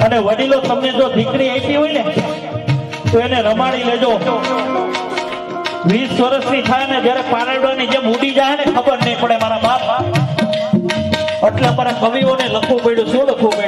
અને વડીલો તમને જો દીકરી આપી હોય ને તો એને રમાડી લેજો. 20 વર્ષની થાય ને જયારે પારડવાની જેમ ઉડી જાય ને ખબર નહીં પડે મારા બાપ. એટલે અમારા કવિઓને લખવું પડ્યું. શું લખવું પડ્યું?